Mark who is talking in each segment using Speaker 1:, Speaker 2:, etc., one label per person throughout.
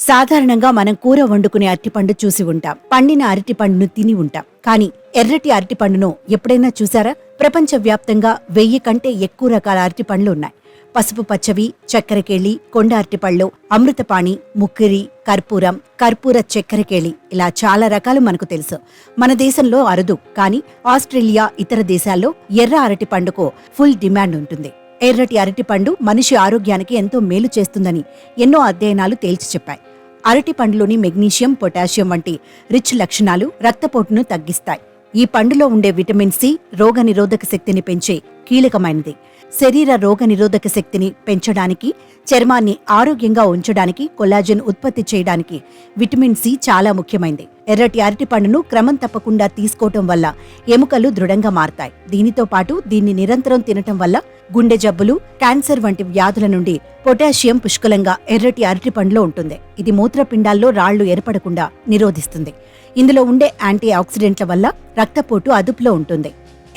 Speaker 1: సాధారణంగా మనం కూర వండుకునే అరటిపండు చూసి ఉంటాం. పండిన అరటిపండును తిని ఉంటాం. కానీ ఎర్రటి అరటిపండును ఎప్పుడైనా చూసారా? ప్రపంచవ్యాప్తంగా 1000 కంటే ఎక్కువ రకాల అరటిపండ్లు ఉన్నాయి. పసుపు పచ్చవి, చక్కెరకేళి, కొండ అరటిపళ్ళు, అమృతపాణి, ముక్కిరి, కర్పూర చక్కెరకేళి ఇలా చాలా రకాలు మనకు తెలుసు. మన దేశంలో అరుదు, కానీ ఆస్ట్రేలియా, ఇతర దేశాల్లో ఎర్ర అరటిపండుకు ఫుల్ డిమాండ్ ఉంటుంది. ఎర్రటి అరటిపండు మనిషి ఆరోగ్యానికి ఎంతో మేలు చేస్తుందని ఎన్నో అధ్యయనాలు తేల్చి చెప్పాయి. అరటిపండులోని మెగ్నీషియం, పొటాషియం వంటి రిచ్ లక్షణాలు రక్తపోటును తగ్గిస్తాయి. ఈ పండులో ఉండే విటమిన్ సి రోగనిరోధక శక్తిని పెంచే కీలకమైనది. శరీర రోగనిరోధక శక్తిని పెంచడానికి, చర్మాన్ని ఆరోగ్యంగా ఉంచడానికి, కొల్లాజెన్ ఉత్పత్తి చేయడానికి విటమిన్ సి చాలా ముఖ్యమైనది. ఎర్రటి అరటిపండును క్రమం తప్పకుండా తీసుకోవటం వల్ల ఎముకలు దృఢంగా మారతాయి. దీనితో పాటు దీన్ని నిరంతరం తినటం వల్ల గుండె జబ్బులు, క్యాన్సర్ వంటి వ్యాధుల నుండి పొటాషియం పుష్కలంగా ఎర్రటి అరటిపండులో ఉంటుంది. ఇది మూత్రపిండాల్లో రాళ్లు ఏర్పడకుండా నిరోధిస్తుంది. ఇందులో ఉండే యాంటీ ఆక్సిడెంట్ల వల్ల రక్తపోటు అదుపులో ఉంటుంది.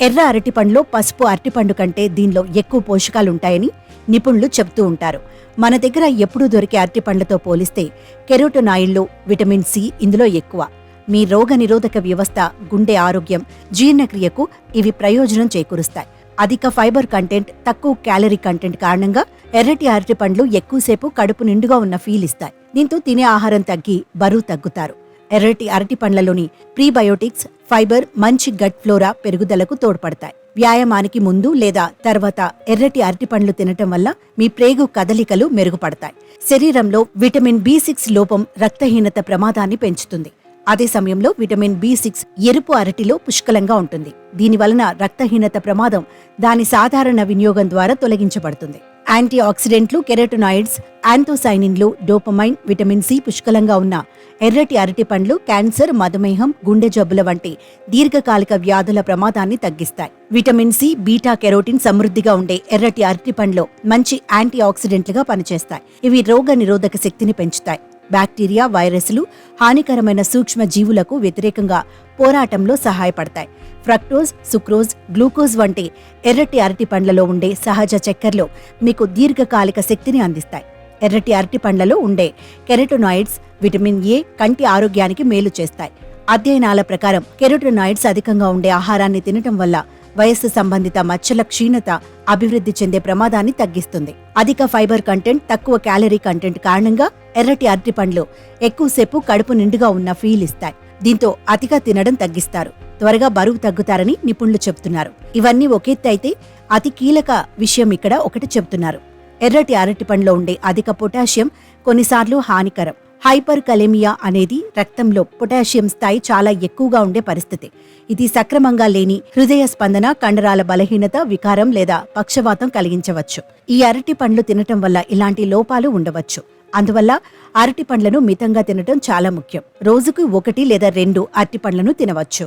Speaker 1: ఎర్ర అరటిపండులో పసుపు అరటిపండు కంటే దీనిలో ఎక్కువ పోషకాలుంటాయని నిపుణులు చెబుతూ ఉంటారు. మన దగ్గర ఎప్పుడూ దొరికే అరటిపండ్లతో పోలిస్తే కెరోటోనాయిడ్లు, విటమిన్ సి ఇందులో ఎక్కువ. మీ రోగనిరోధక వ్యవస్థ, గుండె ఆరోగ్యం, జీర్ణక్రియకు ఇవి ప్రయోజనం చేకూరుస్తాయి. అధిక ఫైబర్ కంటెంట్, తక్కువ క్యాలరీ కంటెంట్ కారణంగా ఎర్రటి అరటిపండ్లు ఎక్కువసేపు కడుపు నిండుగా ఉన్న ఫీల్ ఇస్తాయి. దీంతో తినే ఆహారం తగ్గి బరువు తగ్గుతారు. ఎర్రటి అరటిపండ్లలోని ప్రీబయోటిక్స్, ఫైబర్ మంచి గట్ ఫ్లోరా పెరుగుదలకు తోడ్పడతాయి. వ్యాయామానికి ముందు లేదా తర్వాత ఎర్రటి అరటిపండ్లు తినటం వల్ల మీ ప్రేగు కదలికలు మెరుగుపడతాయి. శరీరంలో విటమిన్ బి6 లోపం రక్తహీనత ప్రమాదాన్ని పెంచుతుంది. అదే సమయంలో విటమిన్ బి6 ఎరుపు అరటిలో పుష్కలంగా ఉంటుంది. దీనివలన రక్తహీనత ప్రమాదం దాని సాధారణ వినియోగం ద్వారా తొలగించబడుతుంది. యాంటీ ఆక్సిడెంట్లు, కెరోటోనాయిడ్స్, యాంథోసైనిన్లు, డోపమైన్, విటమిన్ సి పుష్కలంగా ఉన్న ఎర్రటి అరటిపండ్లు క్యాన్సర్, మధుమేహం, గుండె జబ్బుల వంటి దీర్ఘకాలిక వ్యాధుల ప్రమాదాన్ని తగ్గిస్తాయి. విటమిన్ సి, బీటా కెరోటిన్ సమృద్ధిగా ఉండే ఎర్రటి అరటిపండ్లు మంచి యాంటీ ఆక్సిడెంట్లుగా పనిచేస్తాయి. ఇవి రోగ నిరోధక శక్తిని పెంచుతాయి. బ్యాక్టీరియా, వైరస్లు, హానికరమైన సూక్ష్మ జీవులకు వ్యతిరేకంగా పోరాటంలో సహాయపడతాయి. ఫ్రక్టోజ్, సుక్రోజ్, గ్లూకోజ్ వంటి ఎర్రటి అరటి పండ్లలో ఉండే సహజ చక్కెరలు మీకు దీర్ఘకాలిక శక్తిని అందిస్తాయి. ఎర్రటి అరటి పండ్లలో ఉండే కెరోటోనాయిడ్స్, విటమిన్ ఏ కంటి ఆరోగ్యానికి మేలు చేస్తాయి. అధ్యయనాల ప్రకారం కెరోటోనాయిడ్స్ అధికంగా ఉండే ఆహారాన్ని తినటం వల్ల వయస్సు సంబంధిత మచ్చల క్షీణత అభివృద్ధి చెందే ప్రమాదాన్ని తగ్గిస్తుంది. అధిక ఫైబర్ కంటెంట్, తక్కువ క్యాలరీ కంటెంట్ కారణంగా ఎర్రటి అరటిపండ్లు ఎక్కువసేపు కడుపు నిండుగా ఉన్న ఫీల్ ఇస్తాయి. దీంతో అతిగా తినడం తగ్గిస్తారు. త్వరగా బరువు తగ్గుతారని నిపుణులు చెబుతున్నారు. ఇవన్నీ ఒకెత్తి అయితే అతి కీలక విషయం ఇక్కడ ఒకటి చెబుతున్నారు. ఎర్రటి అరటిపండ్లో ఉండే అధిక పొటాషియం కొన్నిసార్లు హానికరం. హైపర్ కలెమియా అనేది రక్తంలో పొటాషియం స్థాయి చాలా ఎక్కువగా ఉండే పరిస్థితి. ఇది సక్రమంగా లేని హృదయ స్పందన, కండరాల బలహీనత, వికారం లేదా పక్షవాతం కలిగించవచ్చు. ఈ అరటి పండ్లు తినటం వల్ల ఇలాంటి లోపాలు ఉండవచ్చు. అందువల్ల అరటి పండ్లను మితంగా తినటం చాలా ముఖ్యం. రోజుకు 1 లేదా 2 అరటి పండ్లను తినవచ్చు.